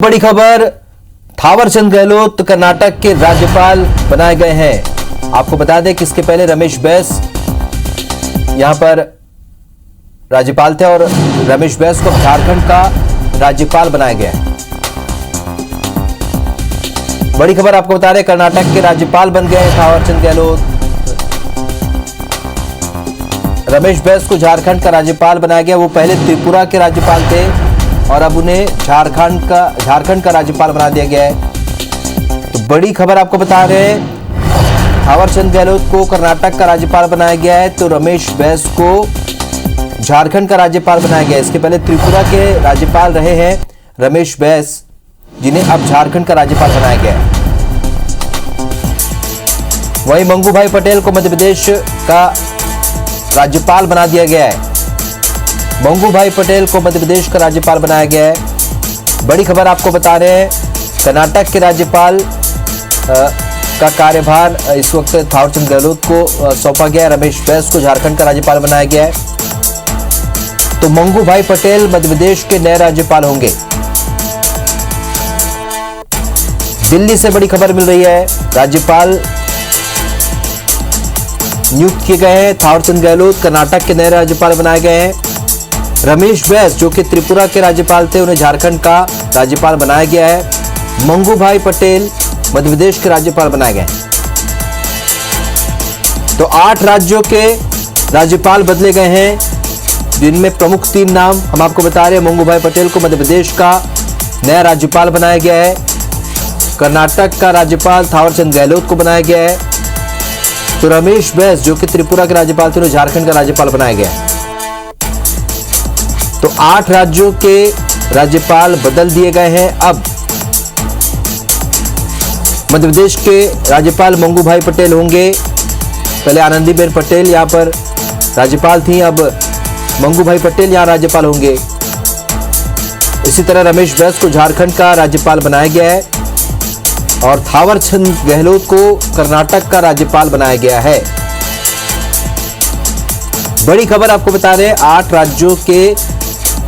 बड़ी खबर, थावरचंद गहलोत कर्नाटक के राज्यपाल बनाए गए हैं। आपको बता दें कि इसके पहले रमेश बैस यहां पर राज्यपाल थे और रमेश बैस को झारखंड का राज्यपाल बनाया गया है। बड़ी खबर आपको बता रहे, कर्नाटक के राज्यपाल बन गए थावरचंद गहलोत। रमेश बैस को झारखंड का राज्यपाल बनाया गया। वो पहले त्रिपुरा के राज्यपाल थे और अब उन्हें झारखंड का राज्यपाल बना दिया गया है। तो बड़ी खबर आपको बता रहे हैं, थावरचंद गहलोत को कर्नाटक का राज्यपाल बनाया गया है तो रमेश बैस को झारखंड का राज्यपाल बनाया गया है। इसके पहले त्रिपुरा के राज्यपाल रहे हैं रमेश बैस, जिन्हें अब झारखंड का राज्यपाल बनाया गया है। वहीं मंगूभाई पटेल को मध्य प्रदेश का राज्यपाल बना दिया गया है। मंगूभाई पटेल को मध्य प्रदेश का राज्यपाल बनाया गया है। बड़ी खबर आपको बता रहे हैं, कर्नाटक के राज्यपाल का कार्यभार इस वक्त थावरचंद गहलोत को सौंपा गया है। रमेश बैस को झारखंड का राज्यपाल बनाया गया है तो मंगूभाई पटेल मध्य प्रदेश के नए राज्यपाल होंगे। दिल्ली से बड़ी खबर मिल रही है, राज्यपाल नियुक्त किए गए हैं। थावरचंद गहलोत कर्नाटक के नए राज्यपाल बनाए गए हैं। रमेश बैस जो कि त्रिपुरा के राज्यपाल थे, उन्हें झारखंड का राज्यपाल बनाया गया है। मंगूभाई पटेल मध्य प्रदेश के राज्यपाल बनाए गए हैं। तो 8 राज्यों के राज्यपाल बदले गए हैं, जिनमें प्रमुख 3 नाम हम आपको बता रहे हैं। मंगूभाई पटेल को मध्य प्रदेश का नया राज्यपाल बनाया गया है। कर्नाटक का राज्यपाल थावरचंद गहलोत को बनाया गया है। तो रमेश बैस जो कि त्रिपुरा के राज्यपाल थे, उन्हें झारखंड का राज्यपाल बनाया गया है। तो 8 राज्यों के राज्यपाल बदल दिए गए हैं। अब मध्य प्रदेश के राज्यपाल मंगूभाई पटेल होंगे। पहले आनंदीबेन पटेल यहां पर राज्यपाल थी, अब मंगूभाई पटेल यहां राज्यपाल होंगे। इसी तरह रमेश बैस को झारखंड का राज्यपाल बनाया गया है और थावरचंद गहलोत को कर्नाटक का राज्यपाल बनाया गया है। बड़ी खबर आपको बता रहे हैं, 8 राज्यों के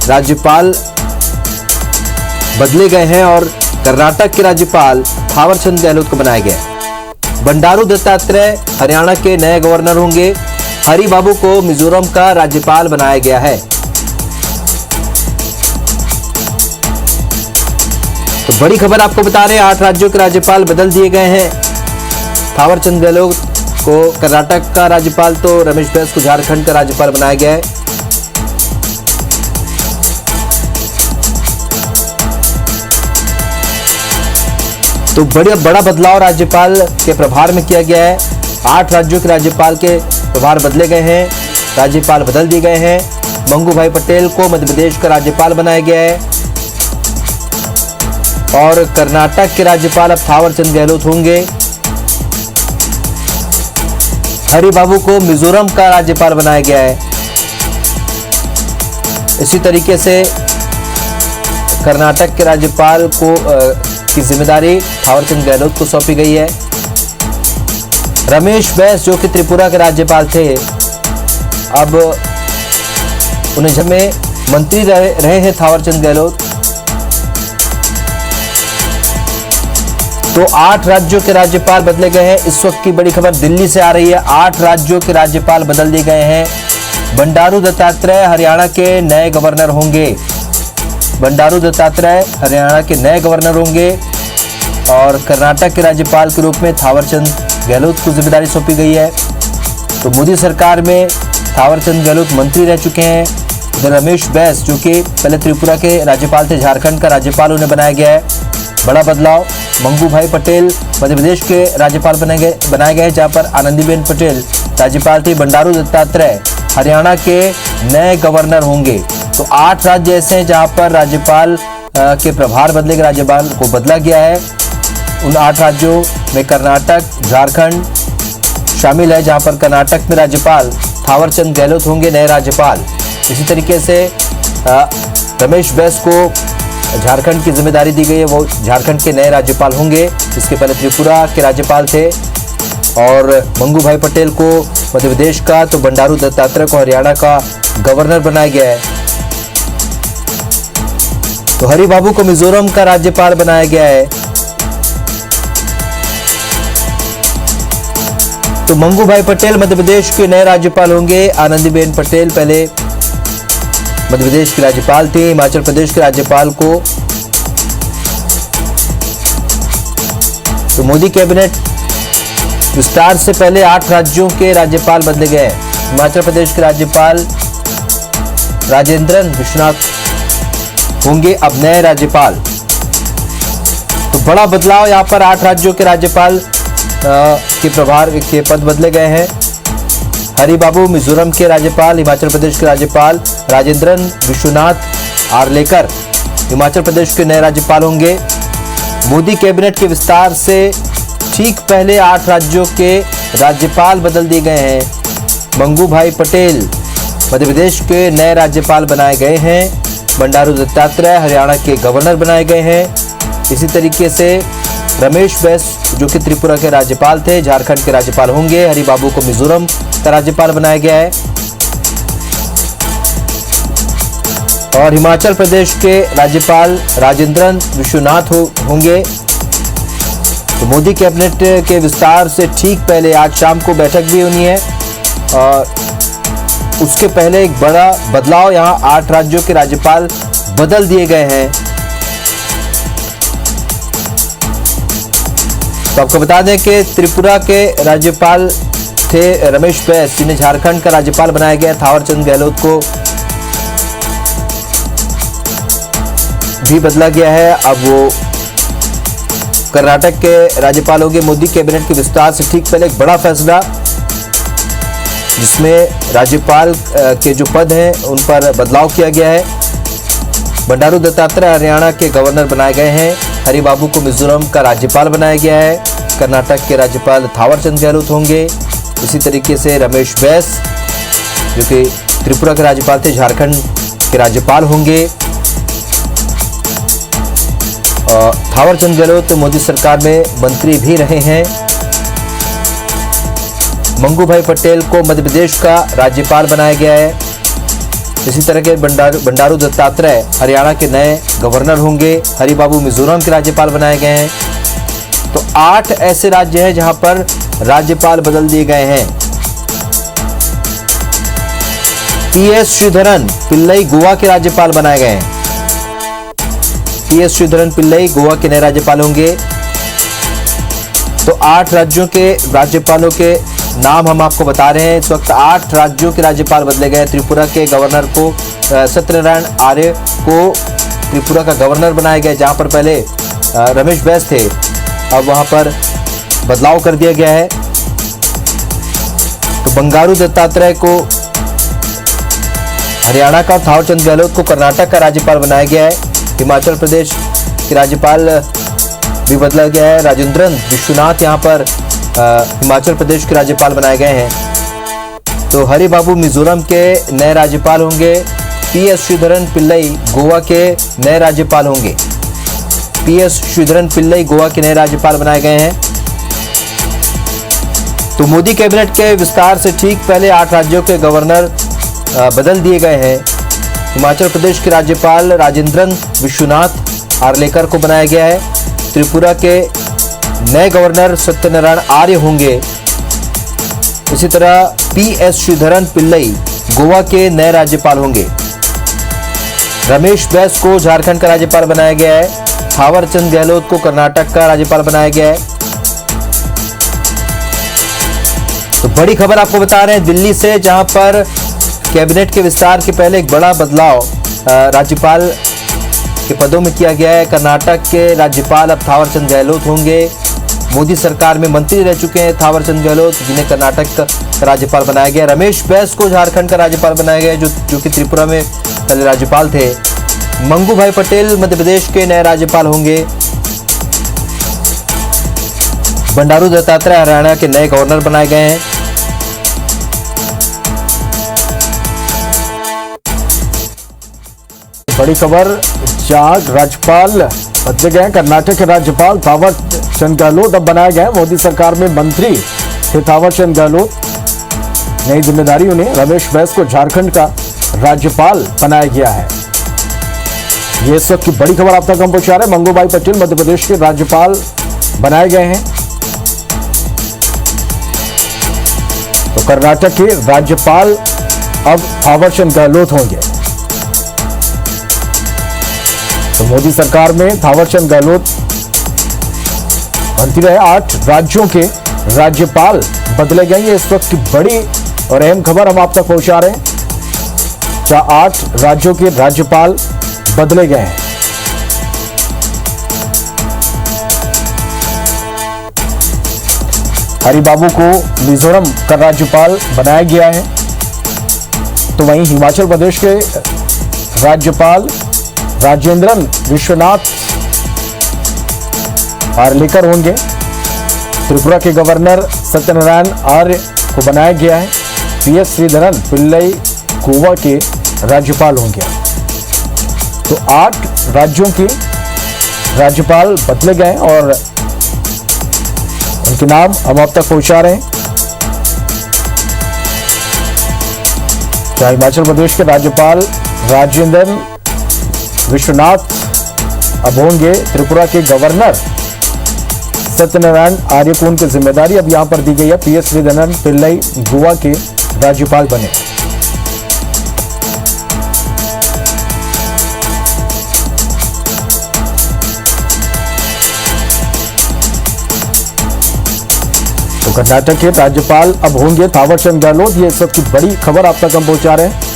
राज्यपाल बदले गए हैं और कर्नाटक के राज्यपाल थावरचंद गहलोत को बनाया गया है। बंडारू दत्तात्रेय हरियाणा के नए गवर्नर होंगे। हरि बाबू को मिजोरम का राज्यपाल बनाया गया है। तो बड़ी खबर आपको बता रहे हैं, 8 राज्यों के राज्यपाल बदल दिए गए हैं। थावरचंद गहलोत को कर्नाटक का राज्यपाल तो रमेश बैस को झारखंड का राज्यपाल बनाया गया है। तो बड़ा बदलाव राज्यपाल के प्रभार में किया गया है। 8 राज्यों के राज्यपाल के प्रभार बदले गए हैं, राज्यपाल बदल दिए गए हैं। मंगूभाई पटेल को मध्य प्रदेश का राज्यपाल बनाया गया है और कर्नाटक के राज्यपाल अब थावरचंद गहलोत होंगे। हरि बाबू को मिजोरम का राज्यपाल बनाया गया है। इसी तरीके से कर्नाटक के राज्यपाल को की जिम्मेदारी थावरचंद गहलोत को सौंपी गई है। रमेश बैस जो कि त्रिपुरा के राज्यपाल थे, अब उन्हें में मंत्री रहे हैं थावरचंद गहलोत। तो 8 राज्यों के राज्यपाल बदले गए हैं। इस वक्त की बड़ी खबर दिल्ली से आ रही है, 8 राज्यों के राज्यपाल बदल दिए गए हैं। बंडारू दत्तात्रेय हरियाणा के नए गवर्नर होंगे। बंडारू दत्तात्रेय हरियाणा के नए गवर्नर होंगे और कर्नाटक के राज्यपाल के रूप में थावरचंद गहलोत को जिम्मेदारी सौंपी गई है। तो मोदी सरकार में थावरचंद गहलोत मंत्री रह चुके हैं। इधर रमेश बैस जो कि पहले त्रिपुरा के राज्यपाल थे, झारखंड का राज्यपाल उन्हें बनाया गया है। बड़ा बदलाव, मंगूभाई पटेल मध्य प्रदेश के राज्यपाल बनाए गए, जहां पर आनंदीबेन पटेल राज्यपाल थी। बंडारू दत्तात्रेय हरियाणा के नए गवर्नर होंगे। तो 8 राज्य ऐसे हैं जहां पर राज्यपाल के प्रभार बदले गए, राज्यपाल को बदला गया है। उन 8 राज्यों में कर्नाटक, झारखंड शामिल है, जहां पर कर्नाटक में राज्यपाल थावरचंद गहलोत होंगे नए राज्यपाल। इसी तरीके से रमेश बैस को झारखंड की जिम्मेदारी दी गई है, वो झारखंड के नए राज्यपाल होंगे। इसके पहले त्रिपुरा के राज्यपाल थे और मंगूभाई पटेल को मध्य प्रदेश का, तो बंडारू दत्तात्रेय को हरियाणा का गवर्नर बनाया गया है। तो हरि बाबू को मिजोरम का राज्यपाल बनाया गया है। तो मंगू भाई पटेल मध्य प्रदेश के नए राज्यपाल होंगे। आनंदीबेन पटेल पहले मध्य प्रदेश की राज्यपाल थी। हिमाचल प्रदेश के राज्यपाल को तो मोदी कैबिनेट विस्तार से पहले 8 राज्यों के राज्यपाल बदले गए। हिमाचल प्रदेश के राज्यपाल राजेंद्रन विश्वनाथ होंगे अब नए राज्यपाल। तो बड़ा बदलाव यहाँ पर 8 राज्यों के राज्यपाल के प्रभार के पद बदले गए हैं। हरि बाबू मिजोरम के राज्यपाल, हिमाचल प्रदेश के राज्यपाल राजेंद्रन विश्वनाथ आर्लेकर हिमाचल प्रदेश के नए राज्यपाल होंगे। मोदी कैबिनेट के विस्तार से ठीक पहले 8 राज्यों के राज्यपाल बदल दिए गए हैं। मंगू भाई पटेल मध्य प्रदेश के नए राज्यपाल बनाए गए हैं। बंडारू दत्तात्रेय हरियाणा के गवर्नर बनाए गए हैं। इसी तरीके से रमेश बैस जो कि त्रिपुरा के राज्यपाल थे, झारखंड के राज्यपाल होंगे। हरि बाबू को मिजोरम का राज्यपाल बनाया गया है और हिमाचल प्रदेश के राज्यपाल राजेंद्रन विश्वनाथ होंगे। तो मोदी कैबिनेट के विस्तार से ठीक पहले आज शाम को बैठक भी होनी है और उसके पहले एक बड़ा बदलाव, यहाँ 8 राज्यों के राज्यपाल बदल दिए गए हैं। तो आपको बता दें कि त्रिपुरा के राज्यपाल थे रमेश बैस, जिन्हें झारखंड का राज्यपाल बनाया गया। थावरचंद गहलोत को भी बदला गया है, अब वो कर्नाटक के राज्यपाल होंगे। मोदी कैबिनेट के विस्तार से ठीक पहले एक बड़ा फैसला जिसमें राज्यपाल के जो पद हैं उन पर बदलाव किया गया है। बंडारू दत्तात्रेय हरियाणा के गवर्नर बनाए गए हैं। हरि बाबू को मिजोरम का राज्यपाल बनाया गया है। कर्नाटक के राज्यपाल थावरचंद गहलोत होंगे। इसी तरीके से रमेश बैस जो कि त्रिपुरा के राज्यपाल थे, झारखंड के राज्यपाल होंगे। थावरचंद गहलोत मोदी सरकार में मंत्री भी रहे हैं। मंगू भाई पटेल को मध्य प्रदेश का राज्यपाल बनाया गया है। इसी तरह के बंडारू दत्तात्रेय हरियाणा के नए गवर्नर होंगे। हरि बाबू मिजोरम के राज्यपाल बनाए गए हैं। तो 8 ऐसे राज्य हैं जहां पर राज्यपाल बदल दिए गए हैं। पीएस श्रीधरन पिल्लई गोवा के राज्यपाल बनाए गए हैं। पीएस श्रीधरन पिल्लई गोवा के नए राज्यपाल होंगे। तो 8 राज्यों के राज्यपालों के नाम हम आपको बता रहे हैं। इस वक्त 8 राज्यों के राज्यपाल बदले गए। त्रिपुरा के गवर्नर को सत्यनारायण आर्य को त्रिपुरा का गवर्नर बनाया गया, जहां पर पहले रमेश बैस थे, अब वहां पर बदलाव कर दिया गया है। तो बंडारू दत्तात्रेय को हरियाणा का, थावरचंद गहलोत को कर्नाटक का राज्यपाल बनाया गया है। हिमाचल प्रदेश के राज्यपाल भी बदला गया है। राजेंद्रन विश्वनाथ यहाँ पर हिमाचल प्रदेश के राज्यपाल बनाए गए हैं। तो हरि बाबू मिजोरम के नए राज्यपाल होंगे। पीएस श्रीधरन पिल्लई गोवा के नए राज्यपाल होंगे। पीएस श्रीधरन पिल्लई गोवा के नए राज्यपाल बनाए गए हैं। तो मोदी कैबिनेट के विस्तार से ठीक पहले 8 राज्यों के गवर्नर बदल दिए गए हैं। हिमाचल प्रदेश के राज्यपाल राजेंद्रन विश्वनाथ आर्लेकर को बनाया गया है। त्रिपुरा के नए गवर्नर सत्यनारायण आर्य होंगे। इसी तरह पीएस श्रीधरन पिल्लई गोवा के नए राज्यपाल होंगे। रमेश बैस को झारखंड का राज्यपाल बनाया गया है। थावरचंद गहलोत को कर्नाटक का राज्यपाल बनाया गया है। तो बड़ी खबर आपको बता रहे हैं दिल्ली से, जहां पर कैबिनेट के विस्तार के पहले एक बड़ा बदलाव राज्यपाल के पदों में किया गया है। कर्नाटक के राज्यपाल अब थावरचंद गहलोत होंगे। मोदी सरकार में मंत्री रह चुके हैं थावरचंद गहलोत, जिन्हें कर्नाटक का राज्यपाल बनाया गया। रमेश बैस को झारखंड का राज्यपाल बनाया गया, जो कि त्रिपुरा में पहले राज्यपाल थे। मंगू भाई पटेल मध्य प्रदेश के नए राज्यपाल होंगे। बंडारू दत्तात्रेय हरियाणा के नए गवर्नर बनाए गए हैं। बड़ी खबर, 4 राज्यपाल बदले गए। कर्नाटक के राज्यपाल थावरचंद गहलोत अब बनाए गए। मोदी सरकार में मंत्री थे थावरचंद गहलोत, नई जिम्मेदारी उन्हें। रमेश बैस को झारखंड का राज्यपाल बनाया गया है। ये इस वक्त की बड़ी खबर आप तक हम पहुंचा रहे हैं। मंगूभाई पटेल मध्य प्रदेश के राज्यपाल बनाए गए हैं। तो कर्नाटक के राज्यपाल अब थावरचंद गहलोत होंगे। तो मोदी सरकार में थावरचंद गहलोत मंत्री रहे। 8 राज्यों के राज्यपाल बदले गए। ये इस वक्त की बड़ी और अहम खबर हम आप तक पहुंचा रहे हैं। 8 राज्यों के राज्यपाल बदले गए हैं। हरिबाबू को मिजोरम का राज्यपाल बनाया गया है। तो वहीं हिमाचल प्रदेश के राज्यपाल राजेंद्रन विश्वनाथ आर्लेकर होंगे। त्रिपुरा के गवर्नर सत्यनारायण आर्य को बनाया गया है। पीएस श्रीधरन पिल्लई गोवा के राज्यपाल होंगे। तो 8 राज्यों के राज्यपाल बदले गए और उनके नाम हम आप तक पहुंचा रहे हैं। चाहे हिमाचल प्रदेश के राज्यपाल राजेंद्र विश्वनाथ अब होंगे। त्रिपुरा के गवर्नर सत्यनारायण आर्य को उनकी जिम्मेदारी अब यहां पर दी गई है। पीएस श्रीधरन पिल्लई गोवा के राज्यपाल बने। तो कर्नाटक के राज्यपाल अब होंगे थावरचंद गहलोत। ये इस वक्त की बड़ी खबर आप तक हम पहुंचा रहे हैं।